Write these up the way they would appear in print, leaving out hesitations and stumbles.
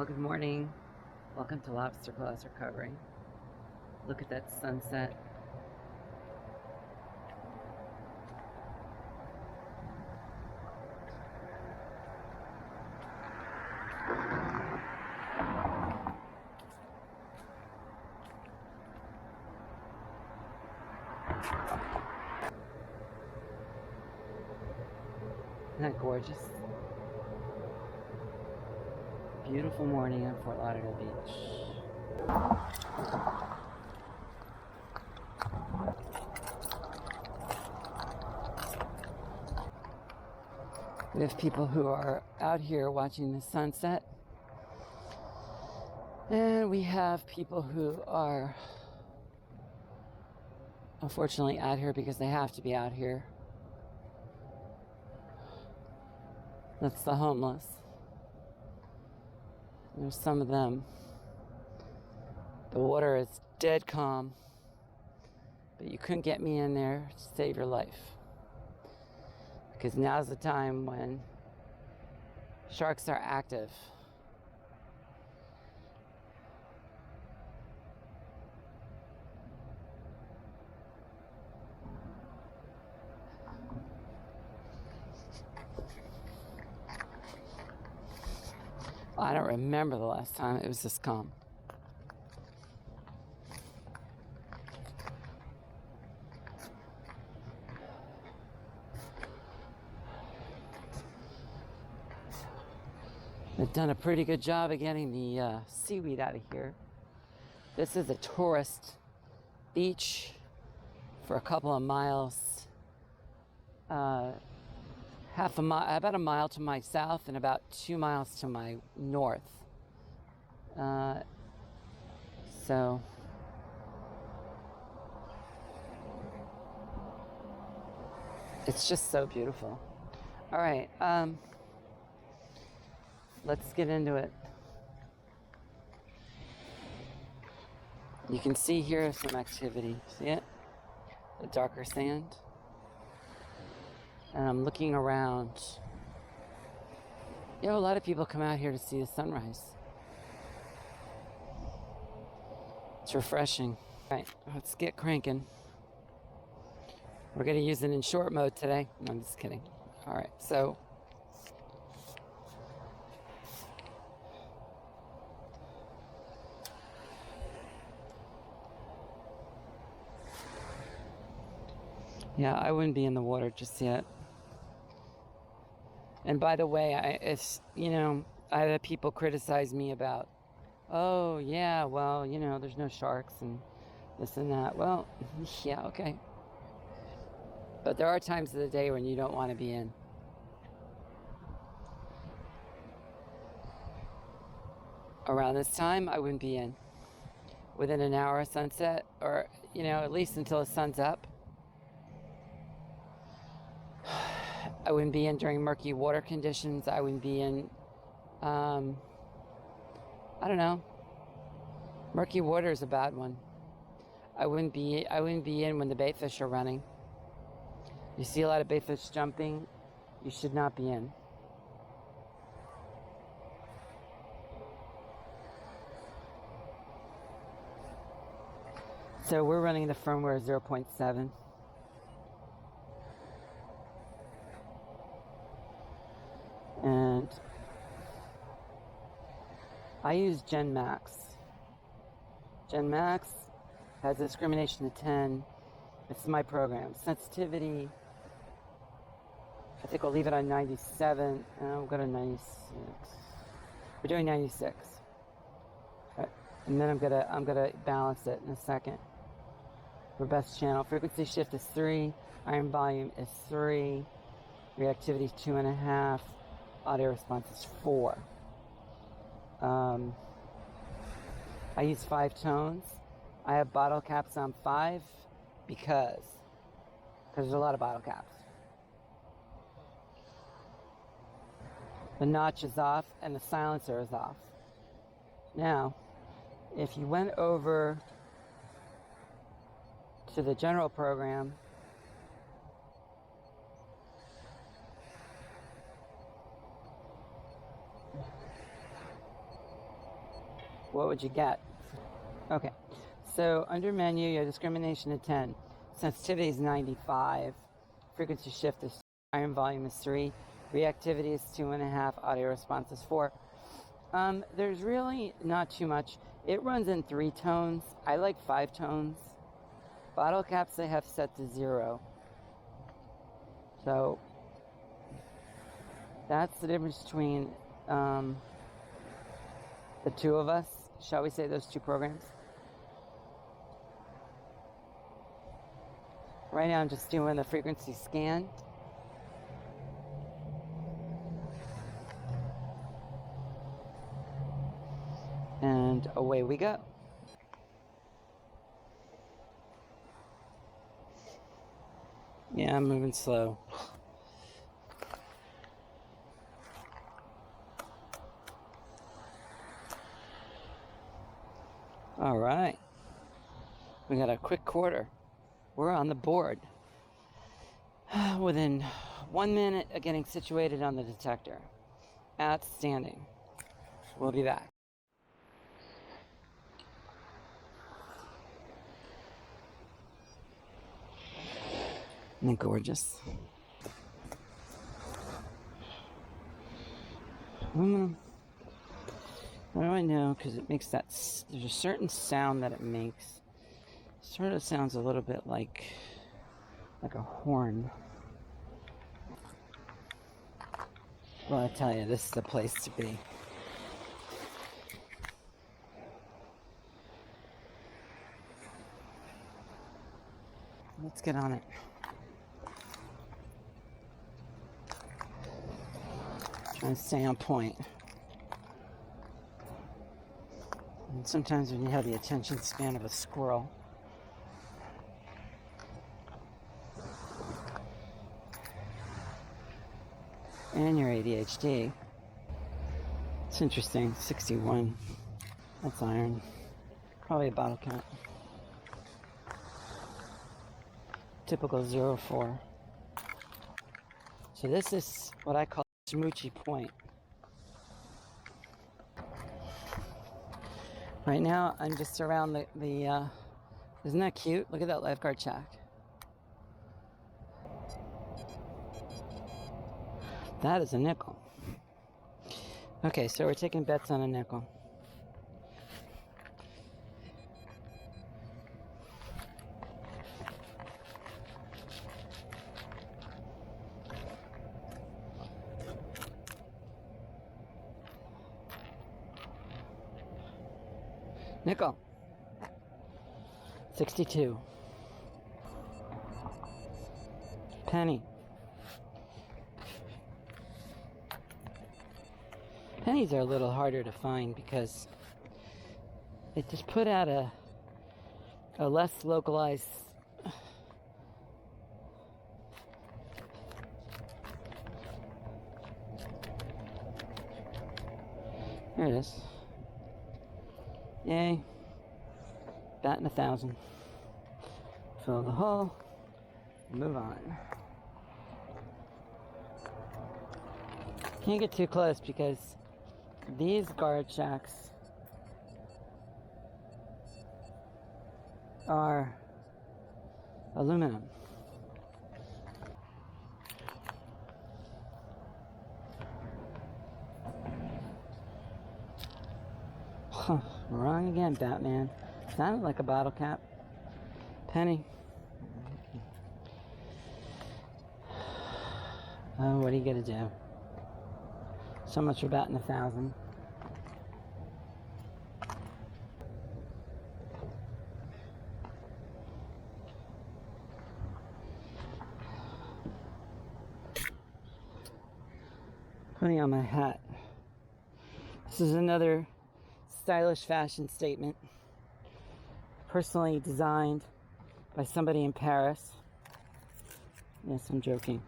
good morning. Welcome to Lobster Claws Recovery. Look at that sunset. Isn't that gorgeous? Beautiful morning on Fort Lauderdale Beach. We have people who are out here watching the sunset. And we have people who are unfortunately out here because they have to be out here. That's the homeless. There's some of them. The water is dead calm, but you couldn't get me in there to save your life. Because now's the time when sharks are active. I don't remember the last time it was this calm. They've done a pretty good job of getting the seaweed out of here. This is a tourist beach for a couple of miles. About a mile to my south and about 2 miles to my north. So it's just so beautiful. All right, let's get into it. You can see here some activity. See it? The darker sand. And I'm looking around. You know, a lot of people come out here to see the sunrise. It's refreshing. All right, let's get cranking. We're going to use it in short mode today. No, I'm just kidding. All right, so yeah, I wouldn't be in the water just yet. And by the way, I have people criticize me about, oh yeah, well, there's no sharks and this and that. Well, yeah, okay. But there are times of the day when you don't want to be in. Around this time, I wouldn't be in. Within an hour of sunset, or, at least until the sun's up. I wouldn't be in during murky water conditions. I wouldn't be in, I don't know. Murky water is a bad one. I wouldn't be in when the baitfish are running. You see a lot of baitfish jumping, you should not be in. So we're running the firmware 0.7. And I use Gen Max. Gen Max has a discrimination of 10. It's my program. Sensitivity, I think we'll leave it on 97. And I'll go to 96. We're doing 96. Okay. And then I'm gonna balance it in a second. For best channel, frequency shift is 3. Iron volume is 3. Reactivity is 2.5. Audio response is 4. I use 5 tones. I have bottle caps on 5 because there's a lot of bottle caps. The notch is off and the silencer is off. Now, if you went over to the general program, what would you get? Okay, so under menu, you have discrimination at 10. Sensitivity is 95. Frequency shift is 2. Iron volume is 3. Reactivity is 2.5. Audio response is 4. There's really not too much. It runs in 3 tones. I like 5 tones. Bottle caps I have set to 0. So that's the difference between the two of us. Shall we say those two programs? Right now I'm just doing the frequency scan. And away we go. Yeah, I'm moving slow. All right. We got a quick quarter. We're on the board. Within 1 minute of getting situated on the detector. Outstanding. We'll be back. Isn't it gorgeous? What do I know? Because it makes that... There's a certain sound that it makes. Sort of sounds a little bit like a horn. Well, I tell you, this is the place to be. Let's get on it. Trying to stay on point. And sometimes when you have the attention span of a squirrel, and your ADHD, it's interesting. 61. That's iron. Probably a bottle cap. Typical 04. So this is what I call smoochie point. Right now, I'm just around the isn't that cute? Look at that lifeguard shack. That is a nickel. Okay, so we're taking bets on a nickel. Nickel. 62. Penny. Pennies are a little harder to find because they just put out a less localized there it is. Yay. Batting 1,000. Fill the hole. Move on. Can't get too close because these guard shacks are aluminum. Huh, wrong again, Batman. Sounded like a bottle cap. Penny. Oh, what are you gonna do? So much for batting 1,000. Putting on my hat. This is another stylish fashion statement. Personally designed by somebody in Paris. Yes, I'm joking.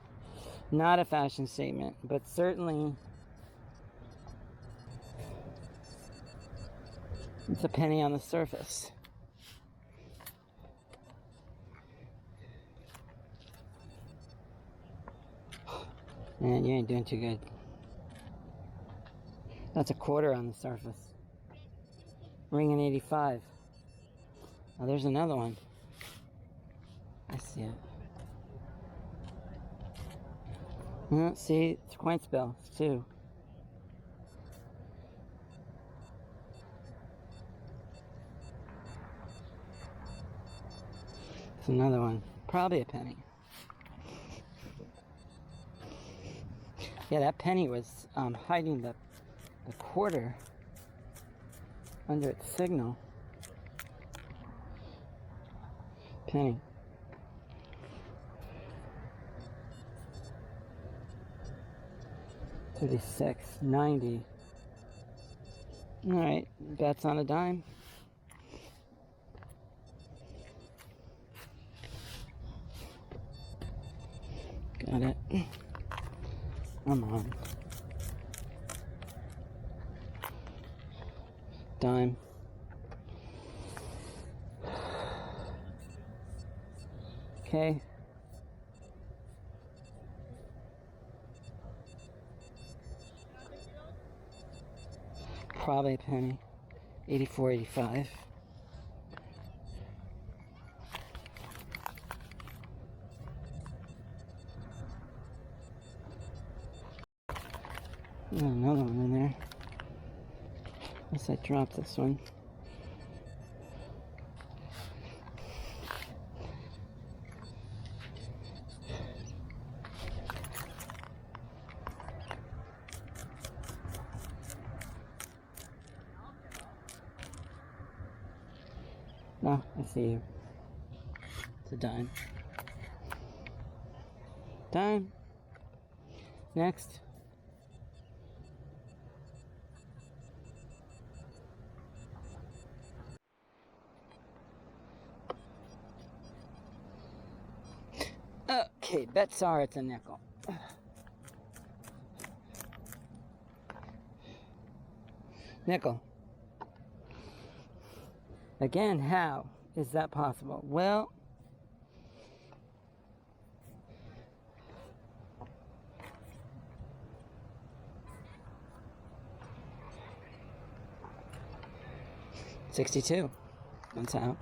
Not a fashion statement, but certainly it's a penny on the surface. Man, you ain't doing too good. That's a quarter on the surface. Ring in 85. Oh, there's another one. I see it. Oh, see, it's a coin spell. It's 2. It's another one. Probably a penny. Yeah, that penny was hiding the quarter under its signal. Penny. $36, $90. All right, bets on a dime. Got it. Come on. Dime. Okay. Probably a penny. 84, 85. Another one in there. Unless I dropped this one. Oh, I see you. It's a dime. Dime. Next. Okay, bets are it's a nickel. Nickel. Again, how is that possible? Well, $62. That's how.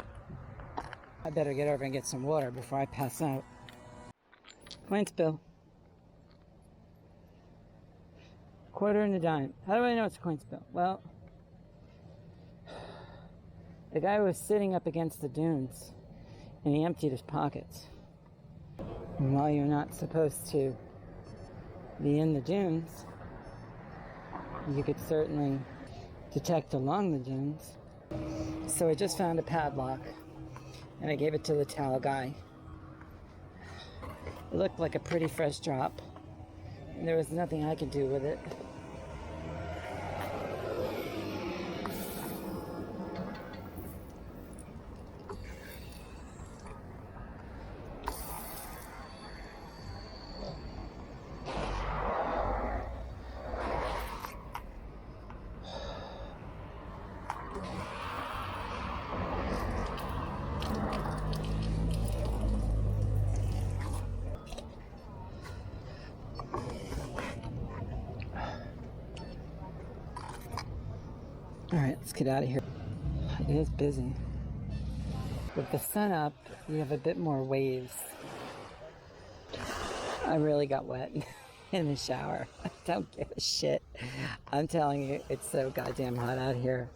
I better get over and get some water before I pass out. Coin spill. Quarter and a dime. How do I know it's a coin spill? Well, the guy was sitting up against the dunes and he emptied his pockets. And while you're not supposed to be in the dunes, you could certainly detect along the dunes. So I just found a padlock and I gave it to the towel guy. It looked like a pretty fresh drop and there was nothing I could do with it. Alright, let's get out of here. It is busy. With the sun up, you have a bit more waves. I really got wet in the shower. I don't give a shit. I'm telling you, it's so goddamn hot out here.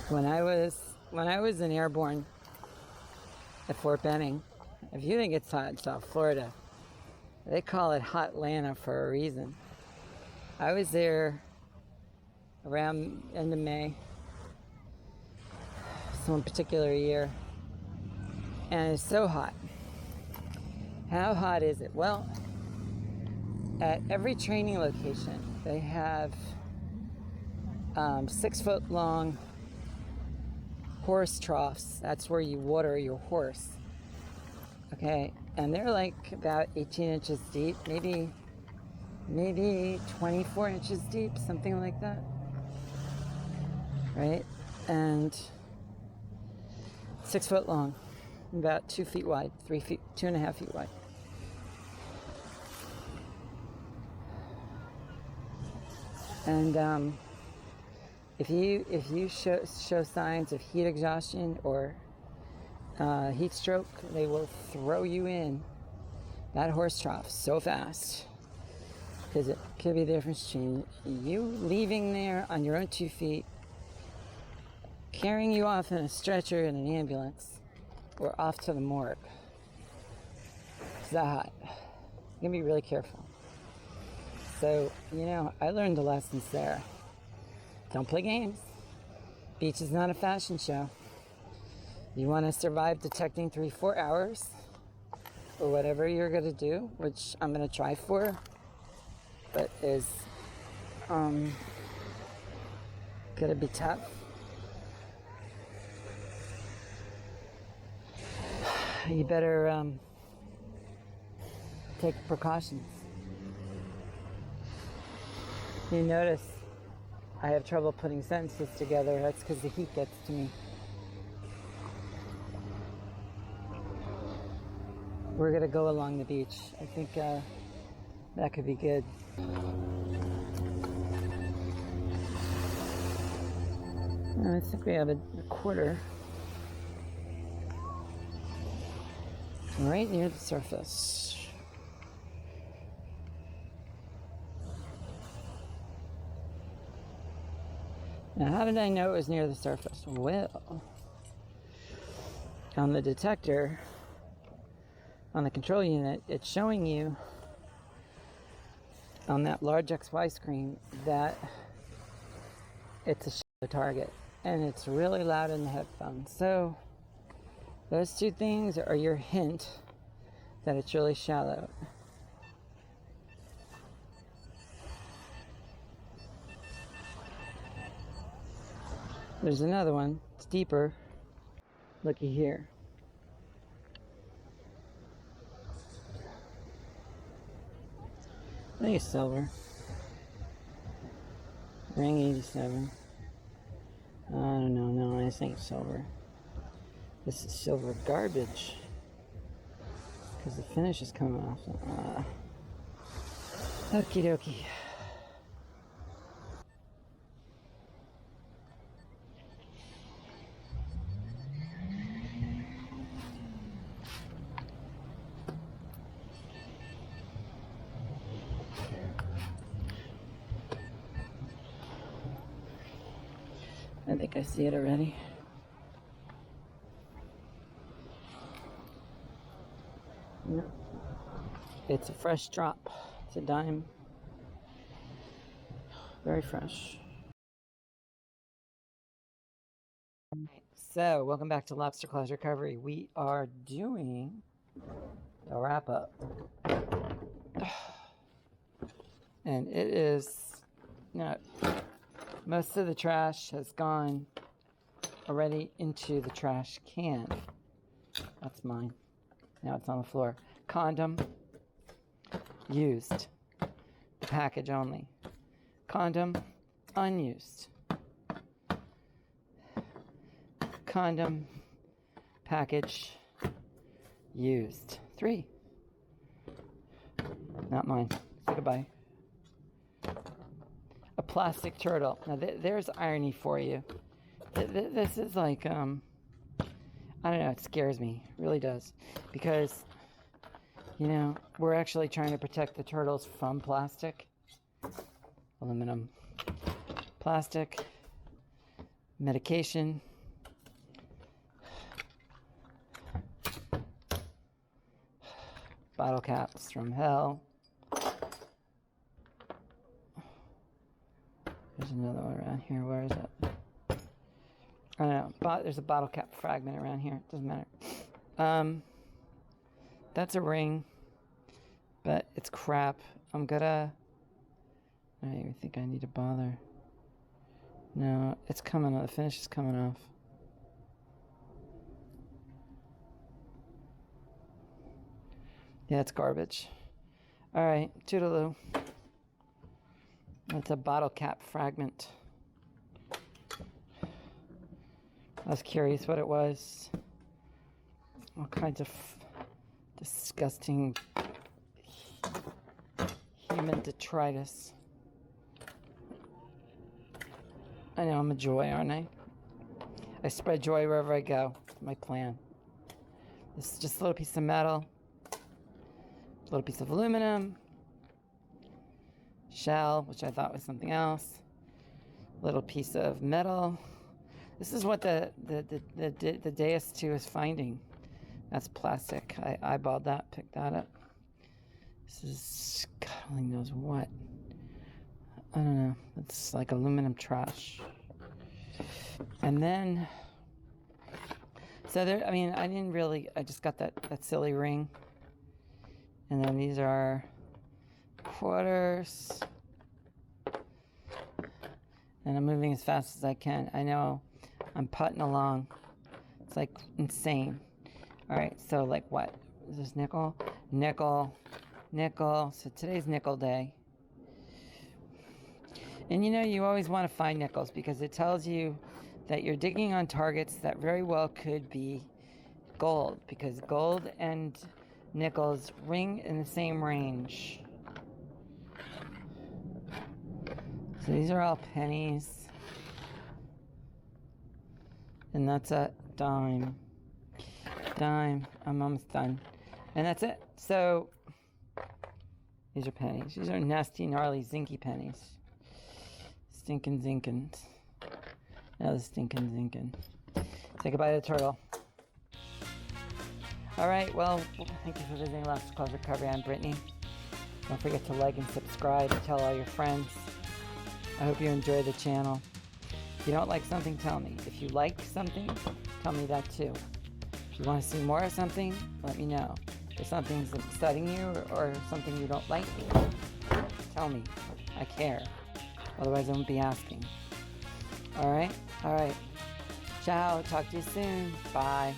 When I was in Airborne at Fort Benning, if you think it's hot in South Florida, they call it Hot Atlanta for a reason. I was there around end of May, some particular year, and it's so hot. How hot is it? Well, at every training location, they have 6-foot long horse troughs. That's where you water your horse. Okay, and they're like about 18 inches deep, maybe 24 inches deep, something like that, right? And 6 foot long, about 2 feet wide, 3 feet, 2.5 feet wide. And if you show signs of heat exhaustion or heat stroke, they will throw you in that horse trough so fast, because it could be the difference between you leaving there on your own 2 feet, carrying you off in a stretcher in an ambulance, or off to the morgue. It's that hot. You can be really careful. So, I learned the lessons there. Don't play games. Beach is not a fashion show. You want to survive detecting 3-4 hours, or whatever you're going to do, which I'm going to try for, but is going to be tough. You better take precautions. You notice I have trouble putting sentences together. That's because the heat gets to me. We're going to go along the beach. I think that could be good. I think we have a quarter right near the surface. Now, how did I know it was near the surface? Well, on the detector, on the control unit, it's showing you on that large XY screen that it's a shallow target, and it's really loud in the headphones. So those two things are your hint that it's really shallow. There's another one. It's deeper. Looky here. I think it's silver. Ring 87. I don't know. No, I think it's silver. This is silver garbage, because the finish is coming off. Okie dokie. I think I see it already. No. It's a fresh drop. It's a dime. Very fresh. So, welcome back to Lobster Claws Recovery. We are doing a wrap up. And it is, most of the trash has gone already into the trash can. That's mine. Now it's on the floor. Condom, used. The package only. Condom, unused. Condom, package, used. 3. Not mine. Say goodbye. A plastic turtle. Now there's irony for you. This is like, I don't know, it scares me. It really does. Because, we're actually trying to protect the turtles from plastic. Aluminum. Plastic. Medication. Bottle caps from hell. There's another one around here. Where is it? I don't know. There's a bottle cap fragment around here. It doesn't matter. That's a ring, but it's crap. I don't even think I need to bother. No, it's coming off. The finish is coming off. Yeah, it's garbage. All right, toodaloo. That's a bottle cap fragment. I was curious what it was. All kinds of disgusting human detritus. I know I'm a joy, aren't I? I spread joy wherever I go. It's my plan. This is just a little piece of metal, a little piece of aluminum, shell, which I thought was something else, little piece of metal. This is what the Deus 2 is finding. That's plastic. I eyeballed that, picked that up. This is, God only knows what. I don't know. It's like aluminum trash. And then, so there, I mean, I just got that silly ring. And then these are quarters. And I'm moving as fast as I can. I know I'm putting along. It's like insane. All right, so like what? Is this nickel? Nickel. So today's nickel day. And you know, you always want to find nickels because it tells you that you're digging on targets that very well could be gold, because gold and nickels ring in the same range. So these are all pennies. And that's a dime. I'm almost done. And that's it. So these are pennies. These are nasty, gnarly, zinky pennies. Stinkin' zinkins. Now the stinkin' zinkin'. Say goodbye to the turtle. Alright, well, thank you for visiting Lobster Claws Recovery. I'm Brittany. Don't forget to like and subscribe. Tell all your friends. I hope you enjoy the channel. If you don't like something, tell me. If you like something, tell me that too. If you want to see more of something, let me know. If something's upsetting you or something you don't like, tell me. I care. Otherwise, I won't be asking. All right? Ciao. Talk to you soon. Bye.